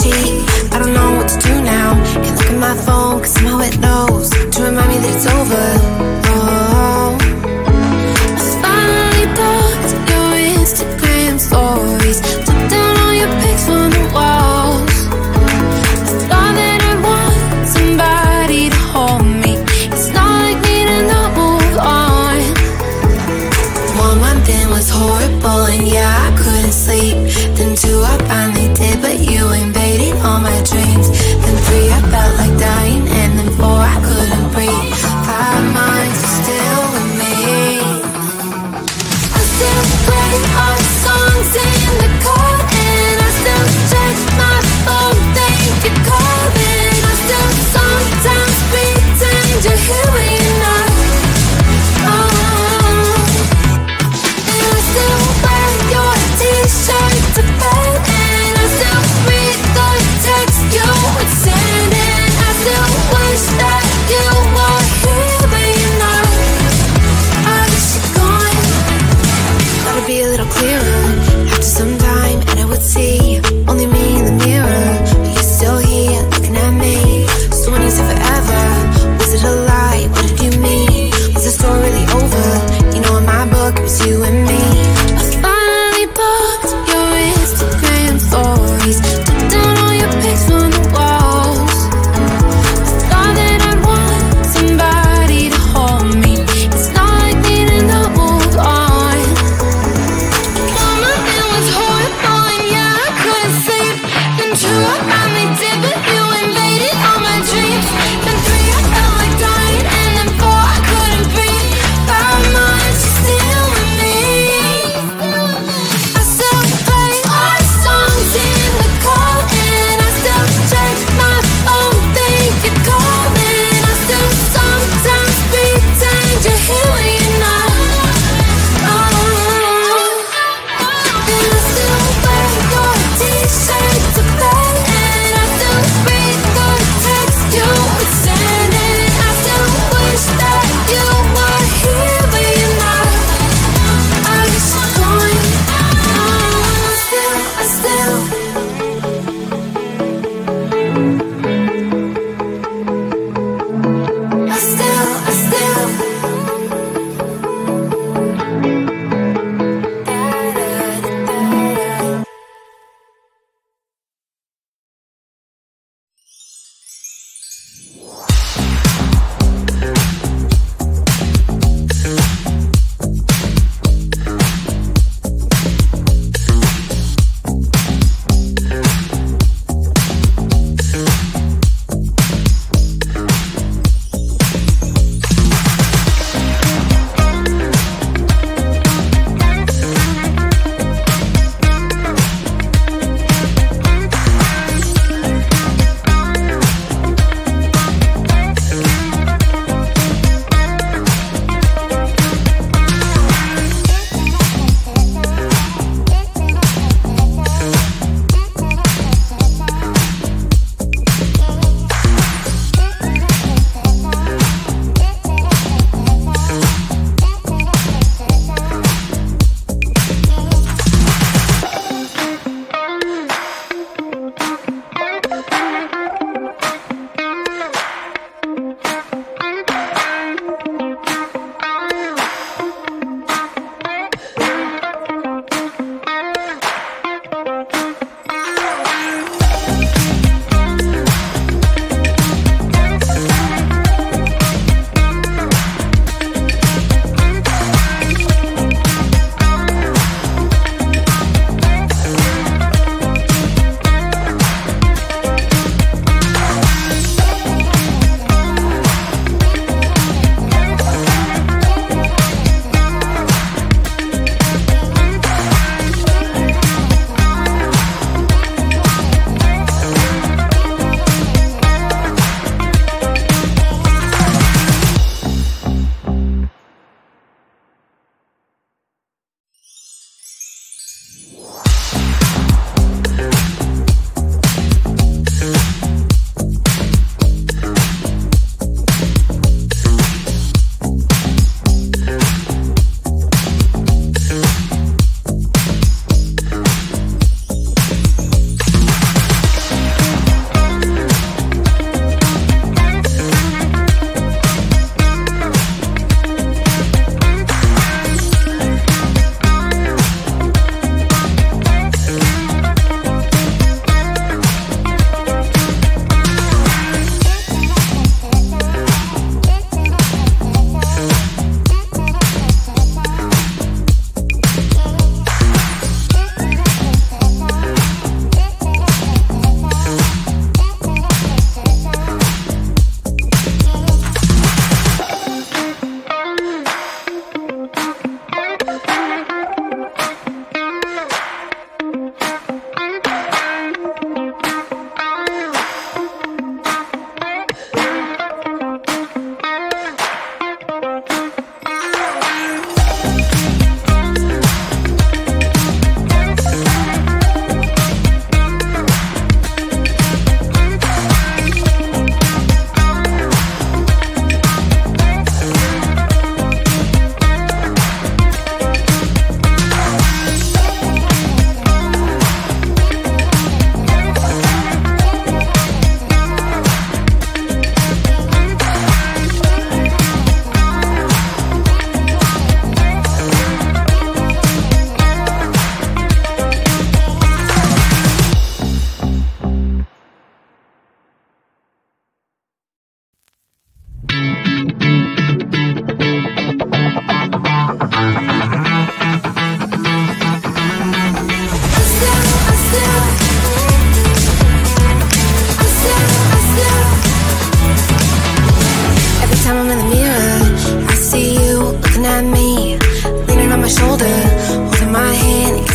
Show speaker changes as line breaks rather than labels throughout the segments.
cheat. I don't know what to do now. Can't look at my phone, cause somehow it knows to remind me that it's over. Oh, I finally blocked your Instagram stories, took down all your pics from the walls. I thought that I'd want somebody to hold me. It's not like me to not move on. 1 month in was horrible, and yeah, I couldn't sleep. Then 2, I finally did, but you invaded on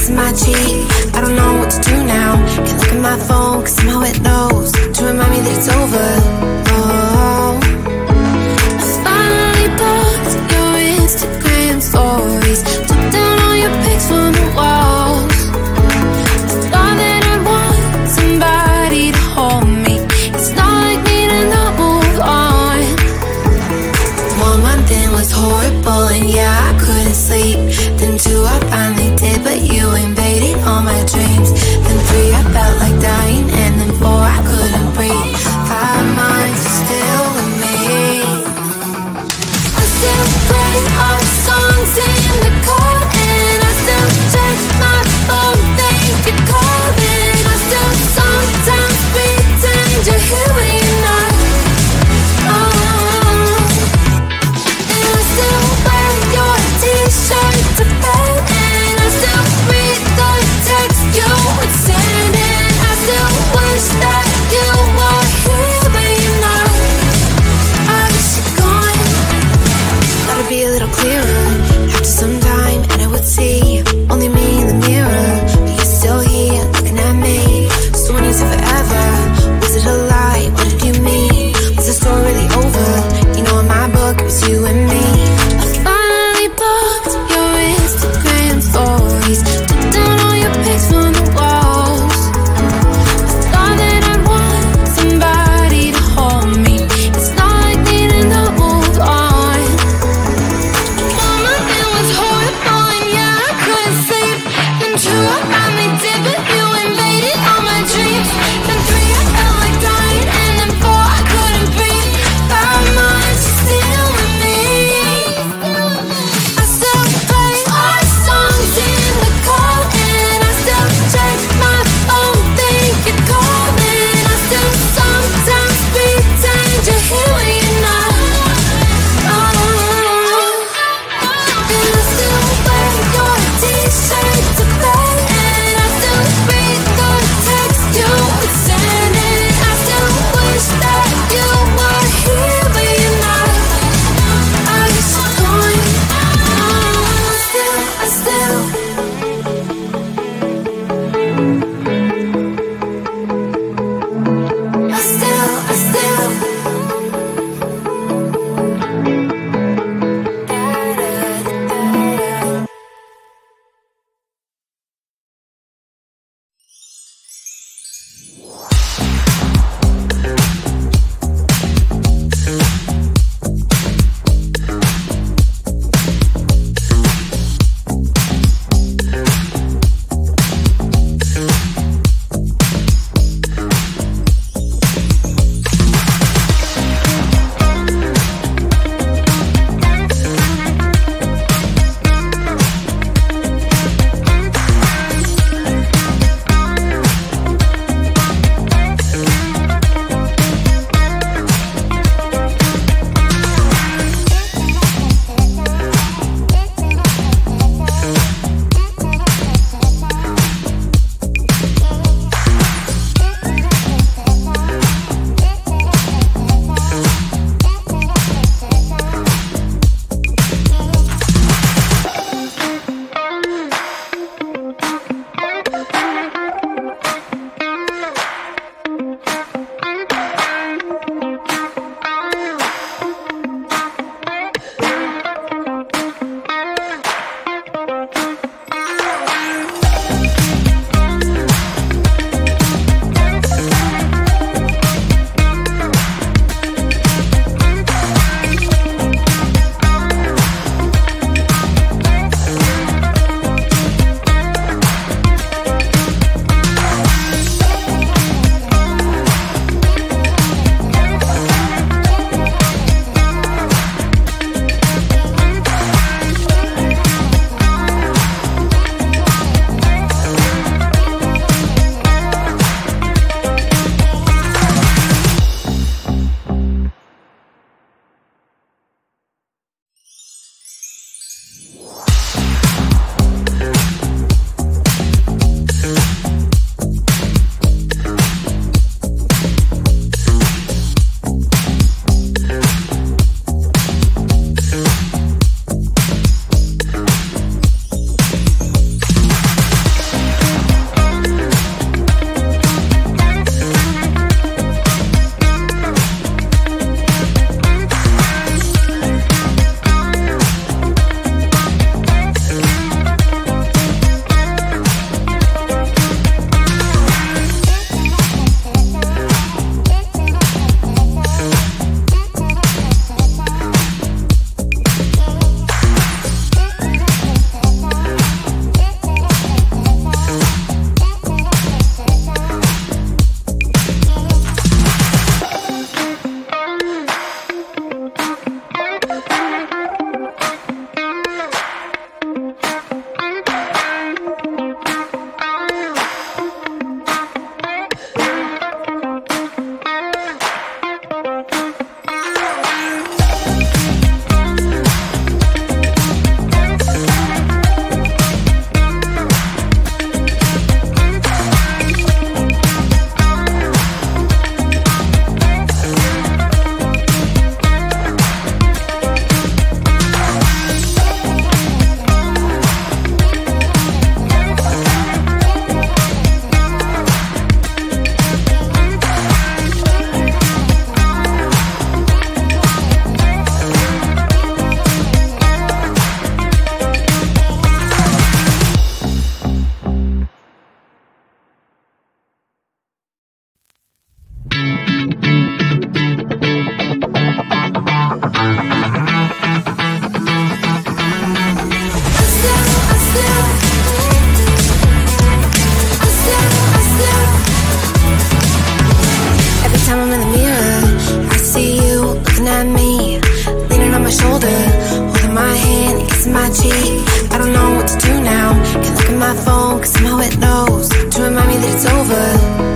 kissing my cheek. I don't know what to do now. Can't look at my phone, cause somehow it knows to remind me that it's over. Oh, I finally blocked your Instagram stories, took down all your pics from the walls. I thought that I'd want somebody to hold me. It's not like me to not move on. 1 month in was horrible, and yeah, I couldn't sleep. Then 2, I finally did, but you invaded all my dreams. Then 3, I felt like dying, and then 4, I couldn't breathe. 5 months still with me. I still play our songs in the car, and I still check my phone, think you're calling. I still sometimes pretend you're here when you're not. And I still wear your t-shirt to bed, and I still read the text you would send, and I still wish that you were here when you're not. I wish you're gone. Gotta be a little clearer. Have to kissing my cheek. I don't know what to do now. Can't look at my phone, cause somehow it knows to remind me that it's over.